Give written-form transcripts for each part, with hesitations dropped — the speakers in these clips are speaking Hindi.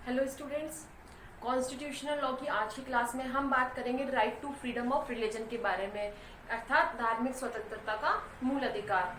हेलो स्टूडेंट्स, कॉन्स्टिट्यूशनल लॉ की आज की क्लास में हम बात करेंगे right to freedom of religion के बारे में, अर्थात धार्मिक स्वतंत्रता का मूल अधिकार।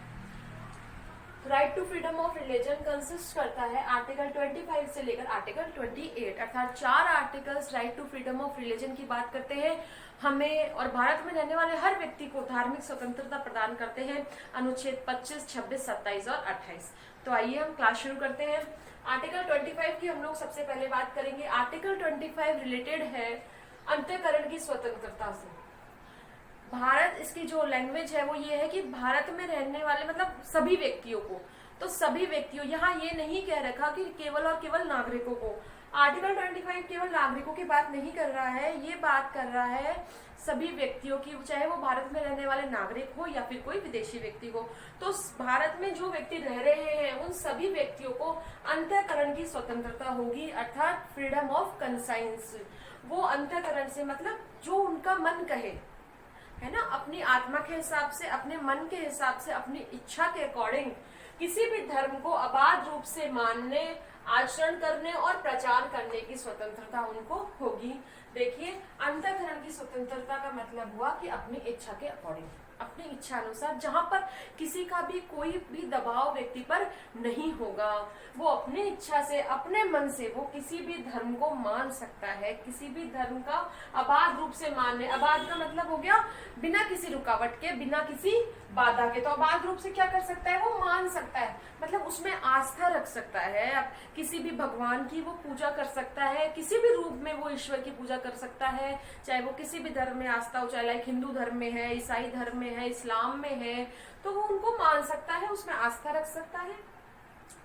Right to freedom of religion consist करता है आर्टिकल 25 से लेकर आर्टिकल 28, अर्थात 4 articles right to freedom of religion की बात करते हैं। हमें और भारत में रहने वाले हर व्यक्ति को धार्मिक स्वतंत्रता प्रदान करते हैं, अनुच्छेद 25, 26, 27 और 28। तो आइए हम क्लास शुरू करते हैं। आर्टिकल 25 की हम लोग सबसे पहले बात करेंगे। आर्टिकल 25 रिलेटेड है अंतःकरण की स्वतंत्रता से। भारत, इसकी जो लैंग्वेज है वो ये है कि भारत में रहने वाले मतलब सभी व्यक्तियों को, तो सभी व्यक्तियों, यहाँ ये नहीं कह रखा कि केवल और केवल नागरिकों को। आर्टिकल 25 केवल नागरिकों की बात नहीं कर रहा है, ये बात कर रहा है सभी व्यक्तियों की, चाहे वो भारत में रहने वाले नागरिक हो या फिर कोई विदेशी व्यक्ति हो। तो भारत में जो व्यक्ति रह रहे हैं उन सभी व्यक्तियों को अंतःकरण की स्वतंत्रता होगी, अर्थात फ्रीडम ऑफ कंसाइंस। वो अंतःकरण से मतलब जो उनका मन कहे, है ना, अपनी आत्मा के हिसाब से, अपने मन के हिसाब से, अपनी इच्छा के अकॉर्डिंग किसी भी धर्म को अबाध रूप से मानने, आचरण करने और प्रचार करने की स्वतंत्रता उनको होगी। देखिए, अंतःकरण की स्वतंत्रता का मतलब हुआ कि अपनी इच्छा के अकॉर्डिंग, अपनी इच्छा अनुसार, जहां पर किसी का भी कोई भी दबाव व्यक्ति पर नहीं होगा। वो अपनी इच्छा से, अपने मन से वो किसी भी धर्म को मान सकता है, किसी भी धर्म का अबाध रूप से मानने। अबाध का मतलब हो गया बिना किसी रुकावट के, बिना किसी बाधा के। तो अबाध रूप से क्या कर सकता है, वो मान सकता है, मतलब उसमें आस्था रख सकता है। अब किसी भी भगवान की वो पूजा कर सकता है, किसी भी रूप में वो ईश्वर की पूजा कर सकता है, चाहे वो किसी भी धर्म में आस्था हो, चाहे लाइक हिंदू धर्म में है, ईसाई धर्म में है, इस्लाम में है, तो वो उनको मान सकता है, उसमें आस्था रख सकता है।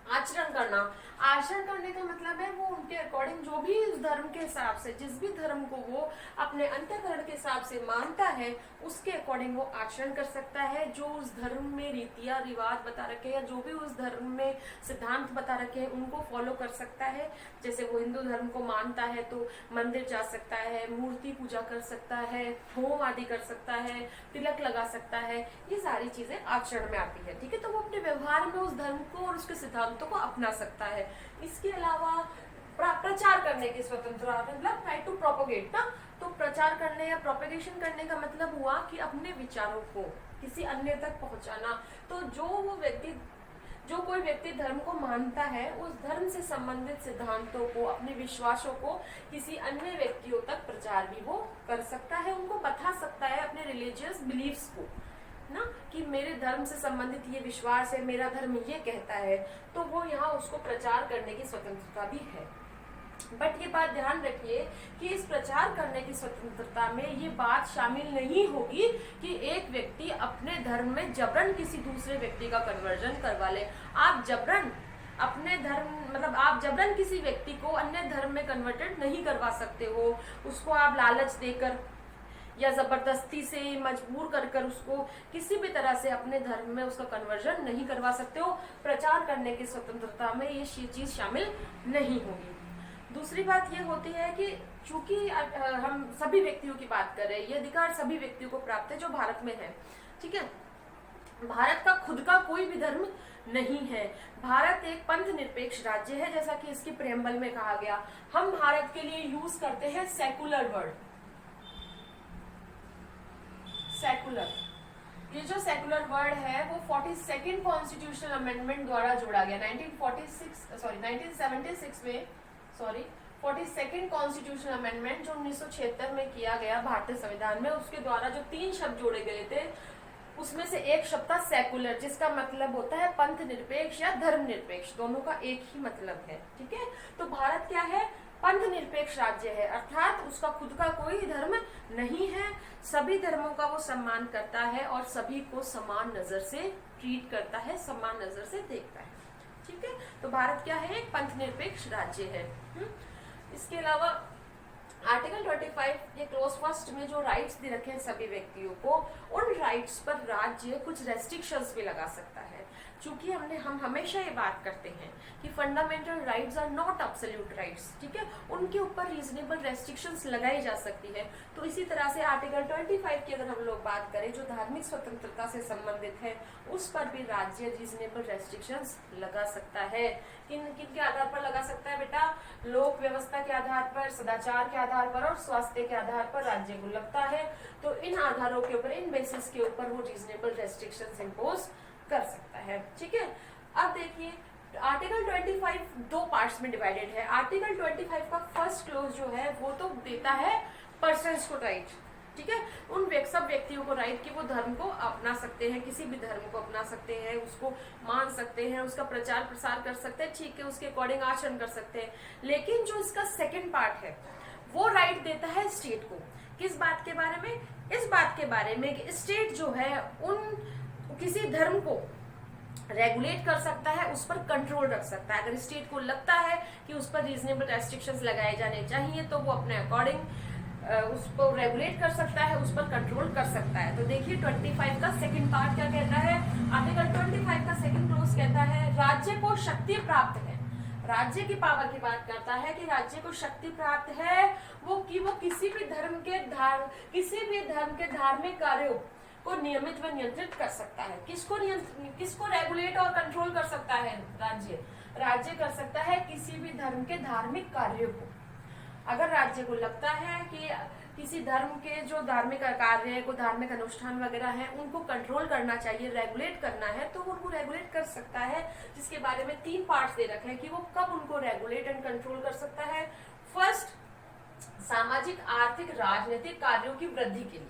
आचरण करना, आचरण करने का मतलब है वो उनके अकॉर्डिंग, जो भी उस धर्म के हिसाब से, जिस भी धर्म को वो अपने अंतःकरण के हिसाब से मानता है, उसके अकॉर्डिंग वो आचरण कर सकता है। जो उस धर्म में रीतियां रिवाज बता रखे हैं, जो भी उस धर्म में सिद्धांत बता रखे हैं, उनको फॉलो कर सकता है। जैसे वो हिंदू धर्म को मानता है तो मंदिर जा सकता है, मूर्ति पूजा कर सकता है, होम आदि कर सकता है, तिलक लगा सकता है, ये सारी चीजें आचरण में आती है। ठीक है, तो वो अपने व्यवहार में उस धर्म को और उसके सिद्धांतों को अपना सकता है। इसके अलावा प्रचार करने की स्वतंत्रता, मतलब राइट टू प्रोपोगेट ना, तो प्रचार करने या प्रोपेगेशन करने का मतलब हुआ कि अपने विचारों को किसी अन्य तक पहुंचाना। तो जो कोई व्यक्ति धर्म को मानता है, उस धर्म से संबंधित सिद्धांतों को, अपने विश्वासों को किसी अन्य व्यक्तियों तक प्रचार भी वो कर सकता है, उनको बता सकता है अपने रिलीजियस बिलीफ्स को ना, कि मेरे धर्म से संबंधित ये विश्वास है, मेरा धर्म ये कहता है, तो वो यहाँ उसको प्रचार करने की स्वतंत्रता भी है। बट ये बात ध्यान रखिए कि इस प्रचार करने की स्वतंत्रता में ये बात शामिल नहीं होगी कि एक व्यक्ति अपने धर्म में जबरन किसी दूसरे व्यक्ति का कन्वर्जन करवा ले। आप जबरन अपने धर्म, मतलब आप जबरन किसी व्यक्ति को अन्य धर्म में कन्वर्टेड नहीं करवा सकते हो। उसको आप लालच देकर या जबरदस्ती से मजबूर कर उसको किसी भी तरह से अपने धर्म में उसका कन्वर्जन नहीं करवा सकते हो। प्रचार करने की स्वतंत्रता में ये चीज शामिल नहीं होगी। दूसरी बात ये होती है कि चूंकि हम सभी व्यक्तियों की बात कर रहे हैं, ये अधिकार सभी व्यक्तियों को प्राप्त है जो भारत में है। ठीक है, भारत का खुद का कोई भी धर्म नहीं है। भारत एक पंथ निरपेक्ष राज्य है, जैसा कि इसकी प्रेम्बल में कहा गया। हम भारत के लिए यूज करते हैं सेकुलर वर्ड, सेकुलर। ये जो सेकुलर वर्ड है वो 42nd कॉन्स्टिट्यूशनल अमेंडमेंट द्वारा जोड़ा गया 1976 में, 42nd कॉन्स्टिट्यूशनल अमेंडमेंट जो 1976 में किया गया भारतीय संविधान में, उसके द्वारा जो 3 शब्द जोड़े गए थे, उसमें से एक शब्द था सेकुलर, जिसका मतलब होता है पंथ निरपेक्ष या धर्म निरपेक्ष, दोनों का एक ही मतलब है। ठीक है, तो भारत क्या है, पंथ निरपेक्ष राज्य है, अर्थात उसका खुद का कोई धर्म नहीं है। सभी धर्मों का वो सम्मान करता है और सभी को समान नजर से ट्रीट करता है, समान नजर से देखता है। ठीक है, तो भारत क्या है, एक पंथ निरपेक्ष राज्य है। इसके अलावा आर्टिकल 25 ये क्लोज फर्स्ट में जो राइट्स दे रखे हैं सभी व्यक्तियों को, उन राइट्स पर राज्य कुछ रेस्ट्रिक्शंस भी लगा सकता है। चूंकि हम हमेशा ये बात करते हैं कि fundamental rights are not absolute rights, ठीक है, उनके ऊपर रीजनेबल रेस्ट्रिक्शंस लगाई जा सकती है। तो इसी तरह से आर्टिकल 25 की अगर हम लोग बात करें जो धार्मिक स्वतंत्रता से संबंधित है, उस पर भी राज्य रीजनेबल रेस्ट्रिक्शंस लगा सकता है। किन किन के आधार पर लगा सकता है बेटा? लोक व्यवस्था के आधार पर, सदाचार के आधार पर और स्वास्थ्य के आधार पर राज्य को लगता है। तो इन आधारों के ऊपर, इन बेसिस के ऊपर वो रीजनेबल रेस्ट्रिक्शंस इंपोज कर सकता है, ठीक है। अब देखिए आर्टिकल 25 दो पार्ट्स में डिवाइडेड है। आर्टिकल 25 का फर्स्ट क्लोज जो है वो तो देता है पर्सन्स को राइट, ठीक है, उन सब व्यक्तियों को राइट कि वो धर्म को अपना सकते हैं, किसी भी धर्म को अपना सकते हैं, उसको मान सकते हैं, उसका प्रचार प्रसार कर सकते हैं, ठीक है, उसके अकॉर्डिंग आचरण कर सकते हैं। लेकिन जो इसका सेकेंड पार्ट है वो राइट देता है स्टेट को। किस बात के बारे में? इस बात के बारे में कि स्टेट जो है उन किसी धर्म को रेगुलेट कर सकता है, उस पर कंट्रोल रख सकता है। अगर स्टेट को लगता है कि उस पर रीजनेबल रेस्ट्रिक्शंस लगाए जाने चाहिए तो वो अपने अकॉर्डिंग उसको रेगुलेट कर सकता है, उस पर कंट्रोल कर सकता है। तो देखिए 25 का सेकंड पार्ट क्या कहता है? आर्टिकल 25 का सेकंड क्लोज कहता है राज्य को शक्ति प्राप्त है। राज्य की पावर की बात करता है कि राज्य को शक्ति प्राप्त है वो किसी भी धर्म के धार्मिक कार्यों को नियमित व नियंत्रित कर सकता है। किसको रेगुलेट और कंट्रोल कर सकता है? राज्य कर सकता है किसी भी धर्म के धार्मिक कार्यों को। अगर राज्य को लगता है कि किसी धर्म के जो धार्मिक कार्य है, को धार्मिक अनुष्ठान वगैरह है, उनको कंट्रोल करना चाहिए, रेगुलेट करना है, तो वो उनको रेगुलेट कर सकता है। जिसके बारे में 3 पार्ट्स दे रखे हैं कि वो कब उनको रेगुलेट एंड कंट्रोल कर सकता है। फर्स्ट, सामाजिक, आर्थिक, राजनीतिक कार्यों की वृद्धि के लिए।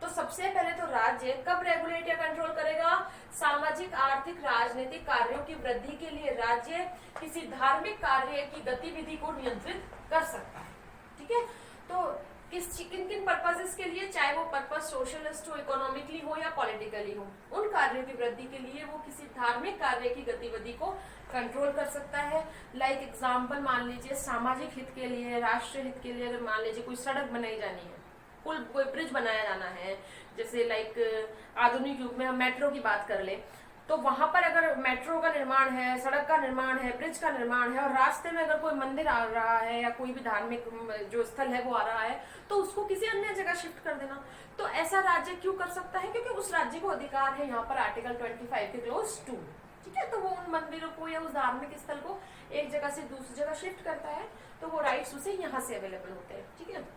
तो सबसे पहले तो राज्य कब रेगुलेट या कंट्रोल करेगा? सामाजिक, आर्थिक, राजनीतिक कार्यों की वृद्धि के लिए राज्य किसी धार्मिक कार्य की गतिविधि को नियंत्रित कर सकता है, ठीक है। तो किन किन पर्पसेस के लिए, चाहे वो पर्पस सोशलिस्ट हो, इकोनॉमिकली हो या पॉलिटिकली हो, उन कार्यों की वृद्धि के लिए वो किसी धार्मिक कार्य की गतिविधि को कंट्रोल कर सकता है। लाइक एग्जाम्पल मान लीजिए सामाजिक हित के लिए, राष्ट्रीय हित के लिए, अगर मान लीजिए कोई सड़क बनाई जानी है, कोई ब्रिज बनाया जाना है, जैसे लाइक आधुनिक युग में हम मेट्रो की बात कर ले, तो वहां पर अगर मेट्रो का निर्माण है, सड़क का निर्माण है, ब्रिज का निर्माण है और रास्ते में अगर कोई मंदिर आ रहा है या कोई भी धार्मिक जो स्थल है वो आ रहा है, तो उसको किसी अन्य जगह शिफ्ट कर देना। तो ऐसा राज्य क्यों कर सकता है? क्योंकि उस राज्य को अधिकार है यहाँ पर आर्टिकल 25 के क्लोज 2, ठीक है। तो वो उन मंदिरों को या उस धार्मिक स्थल को एक जगह से दूसरी जगह शिफ्ट करता है, तो वो राइट्स उसे यहाँ से अवेलेबल होते हैं, ठीक है।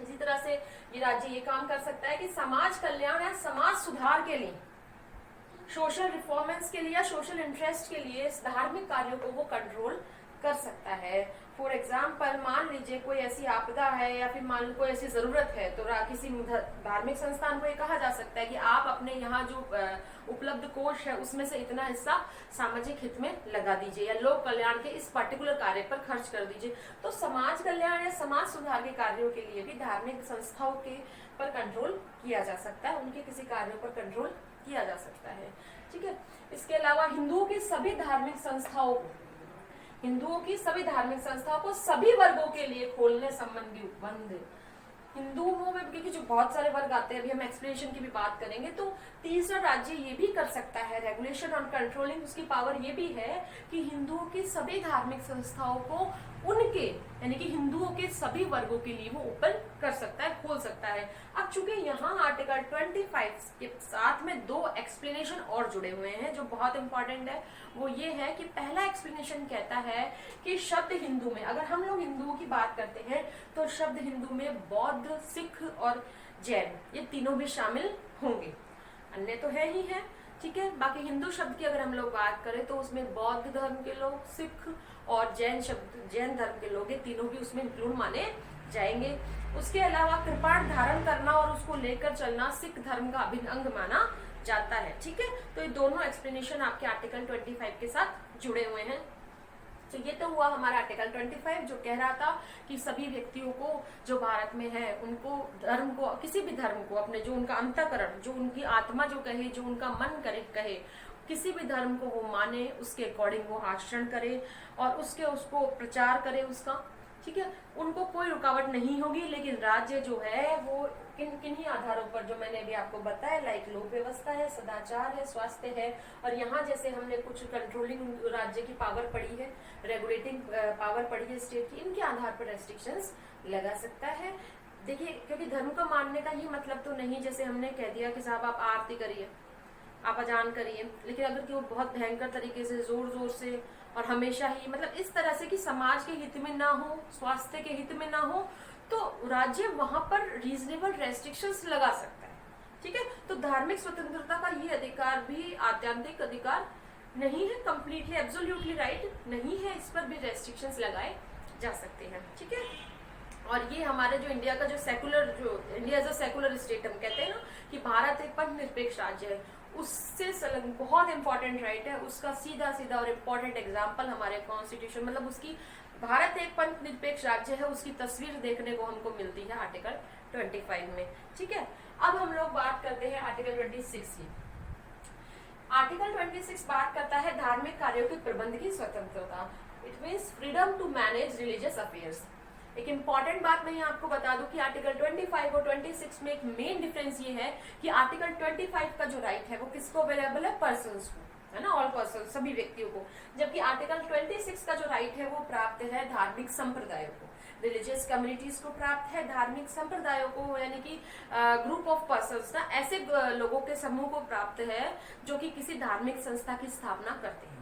इसी तरह से ये राज्य ये काम कर सकता है कि समाज कल्याण या समाज सुधार के लिए, सोशल रिफॉर्मेंस के लिए या सोशल इंटरेस्ट के लिए इस धार्मिक कार्यों को वो कंट्रोल कर सकता है। फॉर एग्जाम्पल मान लीजिए कोई ऐसी आपदा है या फिर मान लो कोई ऐसी जरूरत है, तो किसी धार्मिक संस्थान को ये कहा जा सकता है कि आप अपने यहाँ जो उपलब्ध कोष है उसमें से इतना हिस्सा सामाजिक हित में लगा दीजिए या लोक कल्याण के इस पर्टिकुलर कार्य पर खर्च कर दीजिए। तो समाज कल्याण या समाज सुधार के कार्यों के लिए भी धार्मिक संस्थाओं के पर कंट्रोल किया जा सकता है, उनके किसी कार्यों पर कंट्रोल किया जा सकता है, ठीक है। इसके अलावा हिंदुओं की सभी धार्मिक संस्थाओं को सभी वर्गों के लिए खोलने संबंधी उपबंध। हिंदुओं में क्योंकि जो बहुत सारे वर्ग आते हैं, अभी हम एक्सप्लेनेशन की भी बात करेंगे, तो तीसरा राज्य ये भी कर सकता है रेगुलेशन और कंट्रोलिंग, उसकी पावर ये भी है कि हिंदुओं की सभी धार्मिक संस्थाओं को उनके यानी कि हिंदुओं के सभी वर्गों के लिए वो ओपन कर सकता है, खोल सकता है। अब चूंकि यहाँ आर्टिकल 25 के साथ में 2 एक्सप्लेनेशन और जुड़े हुए हैं जो बहुत इंपॉर्टेंट है। वो ये है कि पहला एक्सप्लेनेशन कहता है कि शब्द हिंदू में, अगर हम लोग हिंदुओं की बात करते हैं तो शब्द हिंदू में बौद्ध, सिख और जैन ये तीनों भी शामिल होंगे, अन्य तो है ही है, ठीक है। बाकी हिंदू शब्द की अगर हम लोग बात करें तो उसमें बौद्ध धर्म के लोग, सिख और जैन धर्म के लोग, ये तीनों भी उसमें इंक्लूड माने जाएंगे। उसके अलावा कृपाण धारण करना और उसको लेकर चलना सिख धर्म का अभिन्न अंग माना जाता है, ठीक है। तो ये दोनों एक्सप्लेनेशन आपके आर्टिकल 25 के साथ जुड़े हुए हैं। तो ये तो हुआ हमारा आर्टिकल 25 जो कह रहा था कि सभी व्यक्तियों को जो भारत में है उनको धर्म को, किसी भी धर्म को अपने जो उनका अंतःकरण, जो उनकी आत्मा जो कहे, जो उनका मन कहे, किसी भी धर्म को वो माने, उसके अकॉर्डिंग वो आचरण करे और उसको प्रचार करे उसका, ठीक है, उनको कोई रुकावट नहीं होगी। लेकिन राज्य जो है वो किन्हीं आधारों पर जो मैंने अभी आपको बताया, लाइक लोक व्यवस्था है, सदाचार है, स्वास्थ्य है, और यहाँ जैसे हमने कुछ कंट्रोलिंग राज्य की पावर पढ़ी है, रेगुलेटिंग पावर पढ़ी है स्टेट की, इनके आधार पर रेस्ट्रिक्शंस लगा सकता है। देखिए, क्योंकि धर्म को मानने का ये मतलब तो नहीं जैसे हमने कह दिया कि साहब आप आरती करिए, आप अजान करिए, लेकिन अगर कि वो बहुत भयंकर तरीके से जोर जोर से और हमेशा ही मतलब इस तरह से कि समाज के हित में ना हो, स्वास्थ्य के हित में ना हो, तो राज्य वहां पर रीजनेबल रेस्ट्रिक्शंस लगा सकता है। ठीक है, तो धार्मिक स्वतंत्रता का ये अधिकार भी आत्यंतिक अधिकार नहीं है, कंप्लीटली एब्सोल्युटली राइट नहीं है, इस पर भी रेस्ट्रिक्शंस लगाए जा सकते हैं। ठीक है, और ये हमारे जो इंडिया का जो सेकुलर, जो India as a secular state हम कहते हैं ना कि भारत एक पंथ निरपेक्ष राज्य है, उससे बहुत इंपॉर्टेंट राइट है, उसका सीधा सीधा और इम्पोर्टेंट एग्जाम्पल हमारे कॉन्स्टिट्यूशन, मतलब उसकी भारत एक पंथ निरपेक्ष राज्य है, उसकी तस्वीर देखने को हमको मिलती है आर्टिकल 25 में। ठीक है, अब हम लोग बात करते हैं आर्टिकल 26 की। आर्टिकल 26 बात करता है धार्मिक कार्यों के प्रबंध की स्वतंत्रता। It means freedom to manage religious affairs. एक इंपॉर्टेंट बात मैं यहाँ आपको बता दूं कि आर्टिकल 25 और 26 में एक मेन डिफरेंस ये है कि आर्टिकल 25 का जो राइट है वो किसको अवेलेबल है, पर्सन्स को, है ना, ऑल पर्सन, सभी व्यक्तियों को, जबकि आर्टिकल 26 का जो राइट है वो प्राप्त है धार्मिक संप्रदायों को, रिलीजियस कम्युनिटीज को प्राप्त है, धार्मिक संप्रदायों को यानी कि ग्रुप ऑफ पर्सन्स ना, ऐसे लोगों के समूह को प्राप्त है जो कि किसी धार्मिक संस्था की स्थापना करते हैं।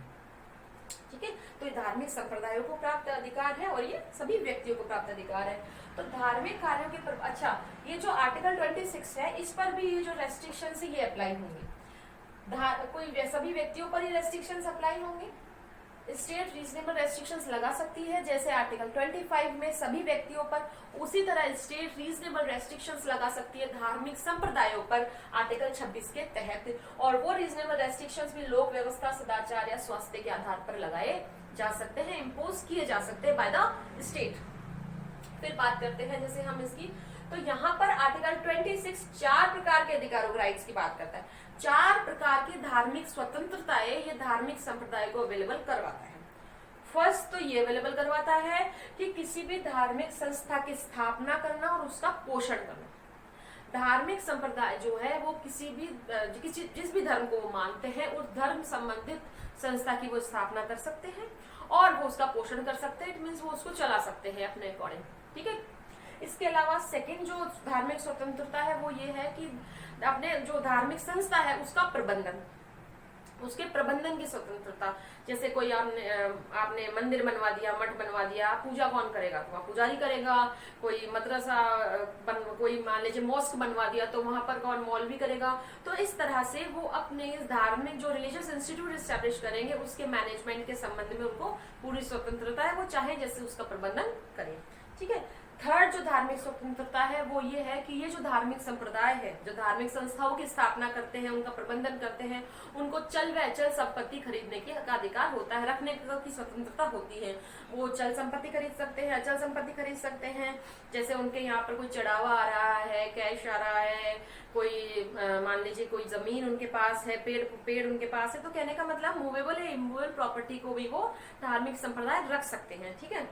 ठीक है, तो ये धार्मिक संप्रदायों को प्राप्त अधिकार है और ये सभी व्यक्तियों को प्राप्त अधिकार है। तो धार्मिक कार्यों के अच्छा, ये जो आर्टिकल 26 है इस पर भी ये जो रेस्ट्रिक्शन है ये अप्लाई होंगे, कोई सभी व्यक्तियों पर ये रेस्ट्रिक्शंस अप्लाई होंगे। स्टेट रीजनेबल रेस्ट्रिक्शंस लगा सकती है जैसे आर्टिकल 25 में सभी व्यक्तियों पर, उसी तरह स्टेट रीजनेबल रेस्ट्रिक्शंस लगा सकती है धार्मिक संप्रदायों पर आर्टिकल 26 के तहत, और वो रीजनेबल रेस्ट्रिक्शंस भी लोक व्यवस्था, सदाचार या स्वास्थ्य के आधार पर लगाए जा सकते हैं, इम्पोज किए जा सकते हैं बाय द स्टेट। फिर बात करते हैं जैसे हम इसकी, तो यहाँ पर आर्टिकल 26 4 प्रकार के अधिकारों, राइट्स की बात करता है। 4 प्रकार की धार्मिक स्वतंत्रताएं ये धार्मिक संप्रदाय को अवेलेबल करवाता है। फर्स्ट तो ये अवेलेबल करवाता है कि किसी भी धार्मिक संस्था की स्थापना करना और उसका पोषण करना। धार्मिक संप्रदाय जो है वो किसी भी जिस भी धर्म को वो मानते हैं उस धर्म संबंधित संस्था की वो स्थापना कर सकते हैं और वो उसका पोषण कर सकते हैं, इट मीन्स वो उसको चला सकते हैं अपने अकॉर्डिंग। ठीक है, इसके अलावा सेकंड जो धार्मिक स्वतंत्रता है वो ये है कि अपने जो धार्मिक संस्था है उसका प्रबंधन, उसके प्रबंधन की स्वतंत्रता। जैसे कोई आपने मंदिर बनवा दिया, मठ बनवा दिया, पूजा कौन करेगा, तो वहाँ पुजारी करेगा। कोई मदरसा कोई मान लीजिए मॉस्क बनवा दिया तो वहां पर कौन, मौलवी करेगा। तो इस तरह से वो अपने धार्मिक जो रिलीजियस इंस्टीट्यूट स्टैब्लिश करेंगे उसके मैनेजमेंट के संबंध में उनको पूरी स्वतंत्रता है, वो चाहे जैसे उसका प्रबंधन करें। ठीक है, थर्ड जो धार्मिक स्वतंत्रता है वो ये है कि ये जो धार्मिक संप्रदाय है, जो धार्मिक संस्थाओं की स्थापना करते हैं, उनका प्रबंधन करते हैं, उनको चल व अचल संपत्ति खरीदने की अधिकार होता है, रखने की स्वतंत्रता होती है। वो चल संपत्ति खरीद सकते हैं, अचल संपत्ति खरीद सकते हैं। जैसे उनके यहाँ पर कोई चढ़ावा आ रहा है, कैश आ रहा है, कोई मान लीजिए कोई जमीन उनके पास है, पेड़ उनके पास है, तो कहने का मतलब मूवेबल या इमूवेबल प्रॉपर्टी को भी वो धार्मिक संप्रदाय रख सकते हैं। ठीक है,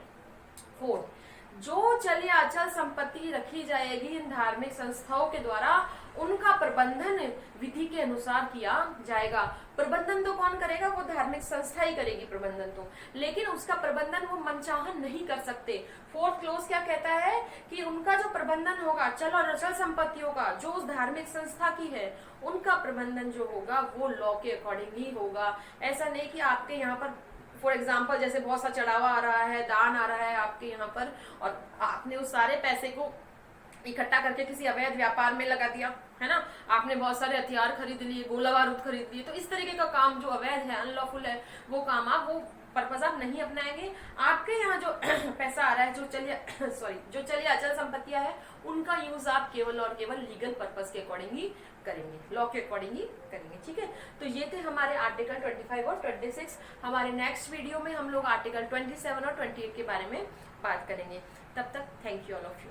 फोर्थ, जो चल या अचल संपत्ति रखी जाएगी इन धार्मिक संस्थाओं के द्वारा उनका प्रबंधन विधि के अनुसार किया जाएगा। प्रबंधन तो कौन करेगा, वो धार्मिक संस्था ही करेगी प्रबंधन तो, लेकिन उसका प्रबंधन वो मनचाहा नहीं कर सकते। फोर्थ क्लोज क्या कहता है कि उनका जो प्रबंधन होगा चल और अचल संपत्तियों का, जो उस धार्मिक संस्था की है, उनका प्रबंधन जो होगा वो लॉ के अकॉर्डिंग ही होगा। ऐसा नहीं कि आपके यहाँ पर फॉर एग्जाम्पल जैसे बहुत सा चढ़ावा आ रहा है, दान आ रहा है आपके यहाँ पर, और आपने उस सारे पैसे को इकट्ठा करके किसी अवैध व्यापार में लगा दिया, है ना, आपने बहुत सारे हथियार खरीद लिए, गोला बारूद खरीद लिए, तो इस तरीके का काम जो अवैध है, अनलॉफुल है, वो काम आप वो पर्पज आप नहीं अपनाएंगे। आपके यहाँ जो पैसा आ रहा है, जो चलिए अचल संपत्तियां है, उनका यूज आप केवल और केवल लीगल पर्पज के अकॉर्डिंग ही करेंगे, लॉ के अकॉर्डिंग ही करेंगे। ठीक है, तो ये थे हमारे आर्टिकल 25 और 26। हमारे नेक्स्ट वीडियो में हम लोग आर्टिकल 27 और 28 के बारे में बात करेंगे। तब तक thank you all of you.